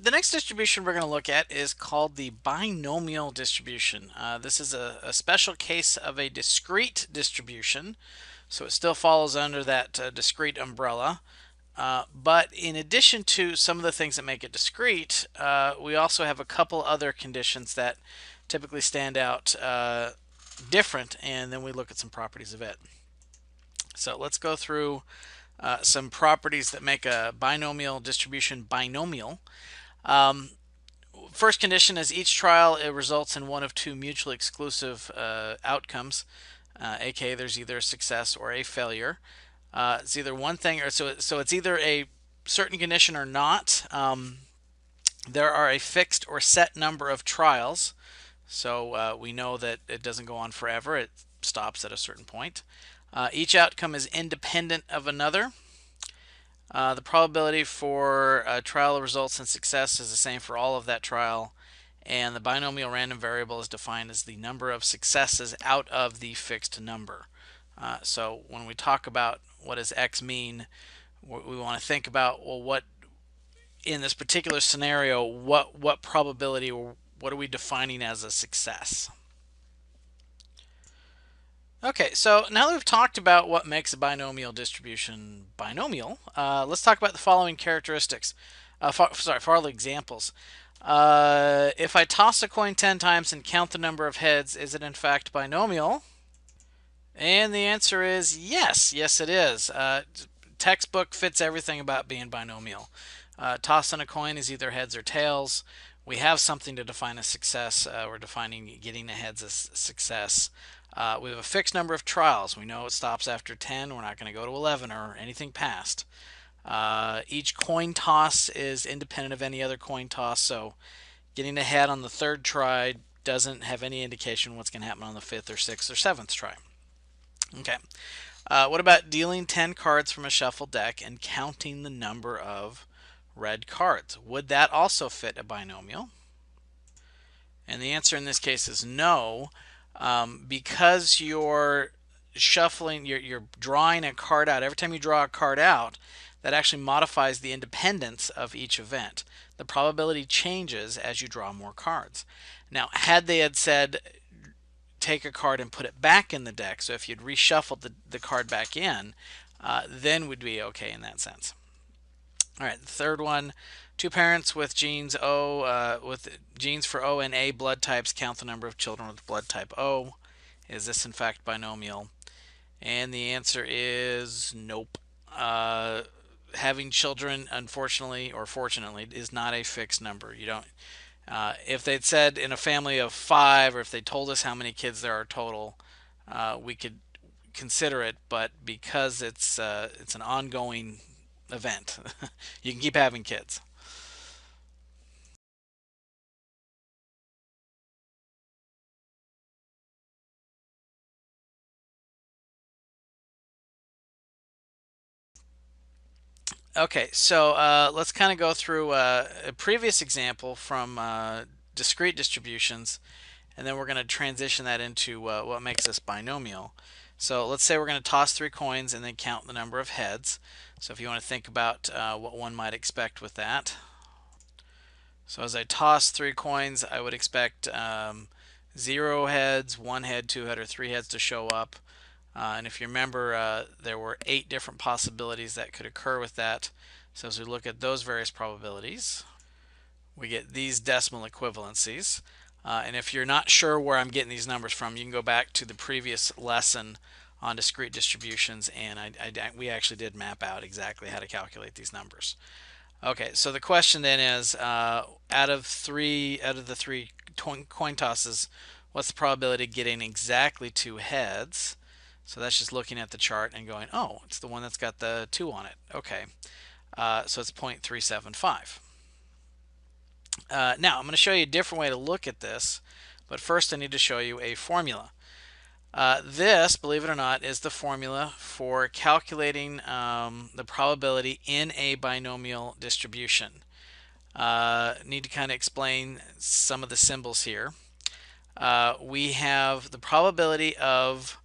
The next distribution we're going to look at is called the binomial distribution. This is a special case of a discrete distribution, so it still falls under that discrete umbrella. But in addition to some of the things that make it discrete, we also have a couple other conditions that typically stand out different, and then we look at some properties of it. So let's go through some properties that make a binomial distribution binomial. Um, First condition is each trial it results in one of two mutually exclusive outcomes, aka there's either a success or a failure. It's either one thing or so it's either a certain condition or not. There are a fixed or set number of trials, so we know that it doesn't go on forever. It stops at a certain point. Each outcome is independent of another. The probability for a trial results in success is the same for all of that trial, and the binomial random variable is defined as the number of successes out of the fixed number. So when we talk about what does x mean, we want to think about, well, what in this particular scenario, what probability or what are we defining as a success? Okay, so now that we've talked about what makes a binomial distribution binomial, let's talk about the following characteristics. For all the examples. If I toss a coin 10 times and count the number of heads, is it in fact binomial? And the answer is yes. Yes, it is. Textbook fits everything about being binomial. Tossing a coin is either heads or tails. We have something to define a success. We're defining getting the heads as success. We have a fixed number of trials. We know it stops after 10. We're not going to go to 11 or anything past. Each coin toss is independent of any other coin toss, so getting ahead on the third try doesn't have any indication what's going to happen on the fifth or sixth or seventh try. Okay. What about dealing 10 cards from a shuffled deck and counting the number of red cards? Would that also fit a binomial? And the answer in this case is no, because you're shuffling, you're drawing a card out. Every time you draw a card out, that actually modifies the independence of each event. The probability changes as you draw more cards. Now, had they had said take a card and put it back in the deck, so if you'd reshuffled the card back in, then we'd be okay in that sense. All right, the third one, two parents with genes with genes for O and A blood types count the number of children with blood type O. Is this in fact binomial? And the answer is nope. Having children, unfortunately or fortunately, is not a fixed number. You don't. If they'd said in a family of 5, or if they told us how many kids there are total, we could consider it. But because it's an ongoing event, you can keep having kids. Okay, so let's kind of go through a previous example from discrete distributions, and then we're going to transition that into what makes this binomial. So let's say we're going to toss 3 coins and then count the number of heads. So if you want to think about what one might expect with that. So as I toss 3 coins, I would expect 0 heads, 1 head, 2 head, or 3 heads to show up. And if you remember, there were 8 different possibilities that could occur with that. So as we look at those various probabilities, we get these decimal equivalencies. And if you're not sure where I'm getting these numbers from, you can go back to the previous lesson on discrete distributions, and we actually did map out exactly how to calculate these numbers. Okay, so the question then is, out of the three coin tosses, what's the probability of getting exactly 2 heads? So that's just looking at the chart and going, oh, it's the one that's got the 2 on it. Okay, so it's 0.375. Now, I'm going to show you a different way to look at this, but first I need to show you a formula. This, believe it or not, is the formula for calculating the probability in a binomial distribution. Need to kind of explain some of the symbols here. We have the probability of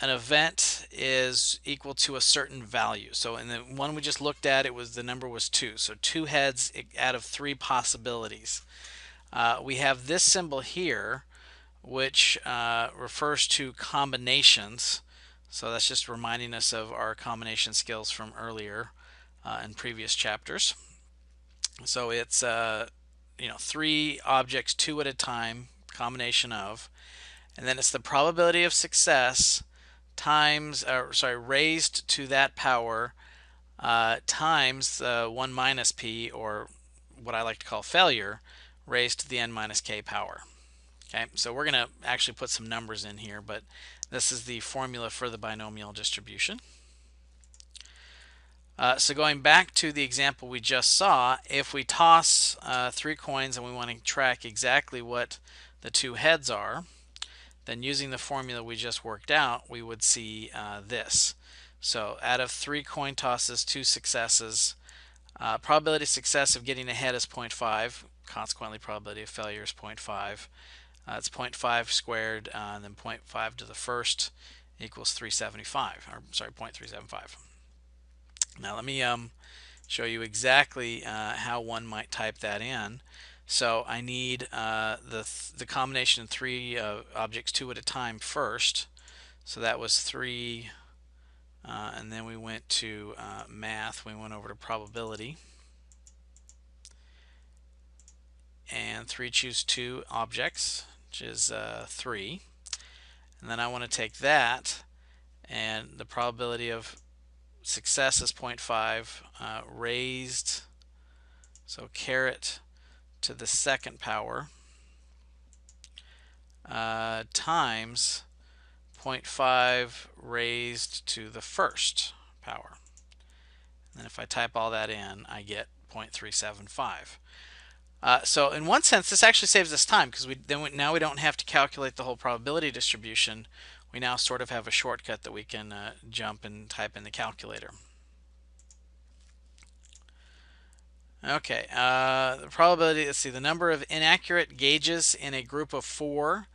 an event is equal to a certain value. So in the one we just looked at, the number was 2. So 2 heads out of 3 possibilities. We have this symbol here, which refers to combinations. So that's just reminding us of our combination skills from earlier in previous chapters. So it's 3 objects, 2 at a time, combination of, and then it's the probability of success times, raised to that power times 1 minus p, or what I like to call failure, raised to the n minus k power. Okay, so we're going to actually put some numbers in here, but this is the formula for the binomial distribution. So going back to the example we just saw, if we toss 3 coins and we want to track exactly what the 2 heads are, then using the formula we just worked out, we would see this. So out of 3 coin tosses, 2 successes, probability of success of getting ahead is 0.5, consequently probability of failure is 0.5. It's 0.5 squared, and then 0.5 to the first equals 375, or sorry, 0.375. Now let me show you exactly how one might type that in. So I need the combination of 3 objects, 2 at a time first. So that was 3, and then we went to math. We went over to probability, and 3 choose 2 objects, which is 3. And then I want to take that, and the probability of success is 0.5 raised, so caret to the second power times 0.5 raised to the first power. And then if I type all that in, I get 0.375. So in one sense, this actually saves us time, because now we don't have to calculate the whole probability distribution. We now sort of have a shortcut that we can jump and type in the calculator. Okay, the probability, let's see, the number of inaccurate gauges in a group of 4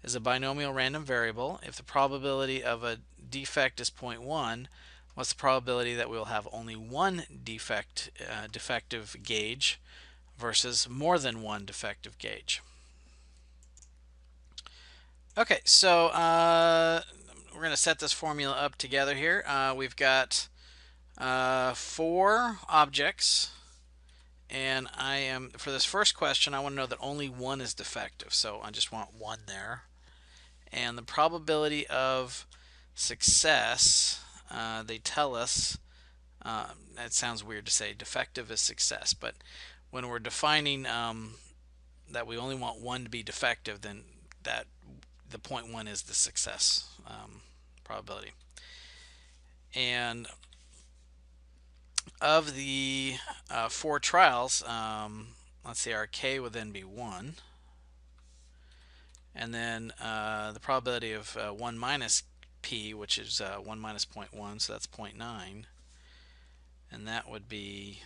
is a binomial random variable. If the probability of a defect is 0.1, what's the probability that we'll have only 1 defective gauge versus more than 1 defective gauge? Okay, so we're going to set this formula up together here. We've got 4 objects, and for this first question, I want to know that only 1 is defective, so I just want 1 there. And the probability of success, they tell us, that sounds weird to say defective is success, but when we're defining that we only want 1 to be defective, then the 0.1 is the success probability. And of the 4 trials, let's say our k would then be 1. And then the probability of 1 minus p, which is 1 minus 0.1, so that's 0.9. And that would be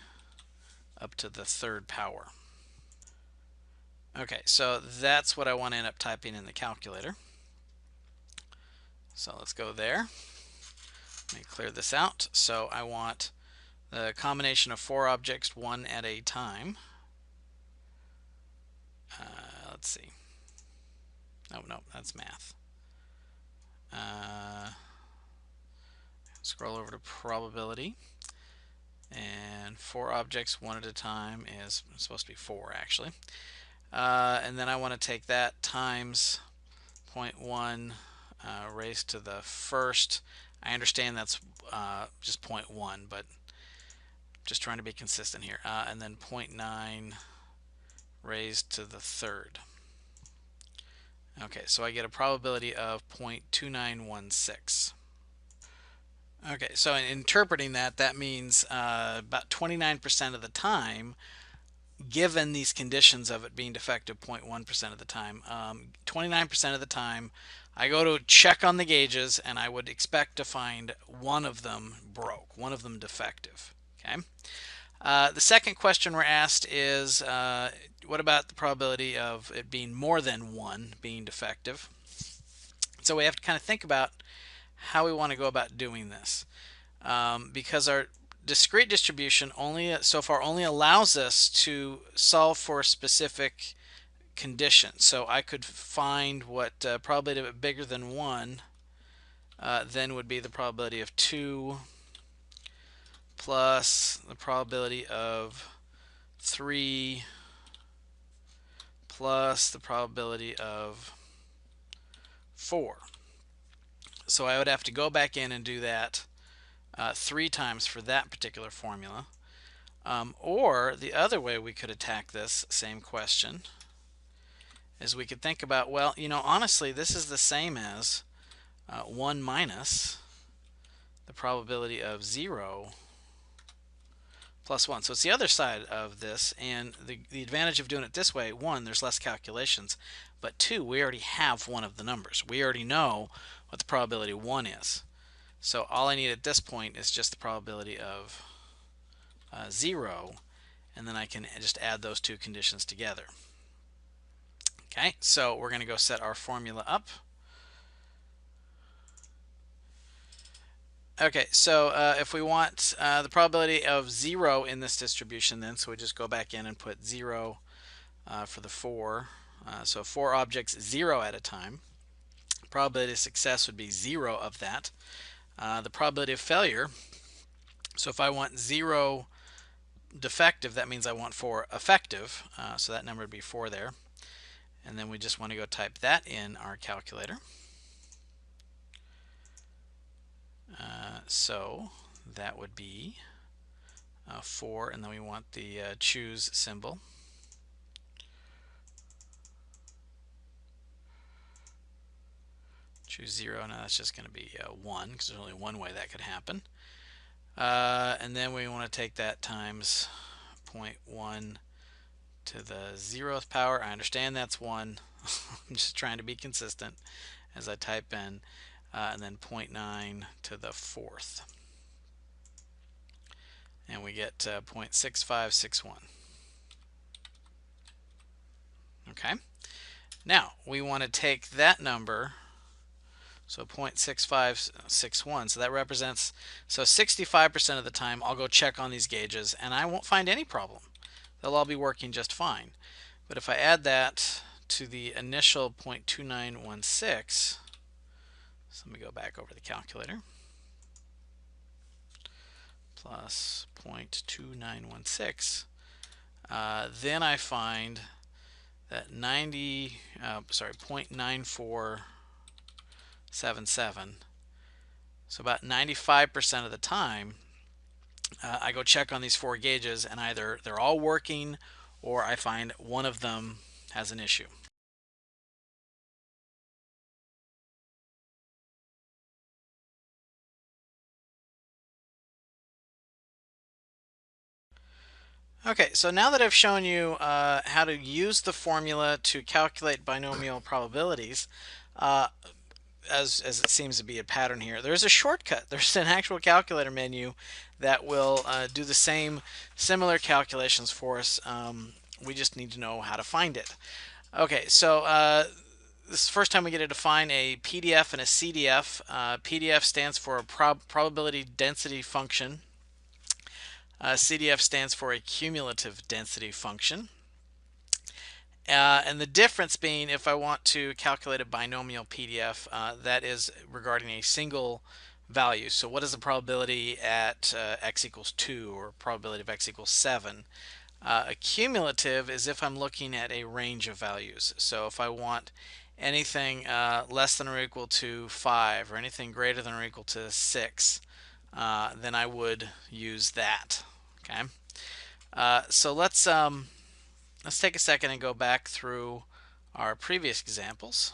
up to the third power. Okay, so that's what I want to end up typing in the calculator. So let's go there. Let me clear this out. So I want the combination of 4 objects, 1 at a time. Let's see. No, that's math. Scroll over to probability. And 4 objects, 1 at a time is supposed to be 4, actually. And then I want to take that times 0.1 raised to the first. I understand that's just 0.1, but just trying to be consistent here. And then 0.9 raised to the third. Okay, so I get a probability of 0.2916. Okay, so in interpreting that, that means about 29% of the time, given these conditions of it being defective 0.1% of the time, 29% of the time, I go to check on the gauges and I would expect to find one of them broke, one of them defective. Okay. The second question we're asked is, what about the probability of it being more than 1 being defective? So we have to kind of think about how we want to go about doing this. Because our discrete distribution so far only allows us to solve for specific conditions. So I could find what probability of it bigger than 1 then would be the probability of 2 plus the probability of 3 plus the probability of 4. So I would have to go back in and do that 3 times for that particular formula. Or the other way we could attack this same question is we could think about, well, honestly, this is the same as 1 minus the probability of 0 plus 1. So it's the other side of this, and the advantage of doing it this way, 1, there's less calculations, but 2, we already have one of the numbers. We already know what the probability of 1 is. So all I need at this point is just the probability of 0, and then I can just add those two conditions together. Okay, so we're going to go set our formula up. Okay, so if we want the probability of 0 in this distribution, then, so we just go back in and put 0 for the 4. So 4 objects 0 at a time. Probability of success would be 0 of that. The probability of failure, so if I want 0 defective, that means I want 4 effective. So that number would be 4 there. And then we just want to go type that in our calculator. So that would be 4, and then we want the choose symbol. Choose 0, now that's just going to be 1, because there's only one way that could happen. And then we want to take that times 0.1 to the 0th power. I understand that's 1. I'm just trying to be consistent as I type in. And then 0.9 to the 4th. And we get 0.6561. Okay. Now, we want to take that number, so 0.6561, so that represents, so 65% of the time I'll go check on these gauges and I won't find any problem. They'll all be working just fine. But if I add that to the initial 0.2916, so let me go back over the calculator, plus 0.2916, then I find that 0.9477, so about 95% of the time I go check on these 4 gauges and either they're all working or I find one of them has an issue. Okay, so now that I've shown you how to use the formula to calculate binomial probabilities, as it seems to be a pattern here, there's a shortcut. There's an actual calculator menu that will do the similar calculations for us. We just need to know how to find it. Okay, so this is the first time we get to define a PDF and a CDF. PDF stands for a probability density function. CDF stands for a cumulative density function. And the difference being, if I want to calculate a binomial PDF, that is regarding a single value. So what is the probability at x equals 2 or probability of x equals 7? A cumulative is if I'm looking at a range of values. So if I want anything less than or equal to 5 or anything greater than or equal to 6, then I would use that. Okay, so let's take a second and go back through our previous examples.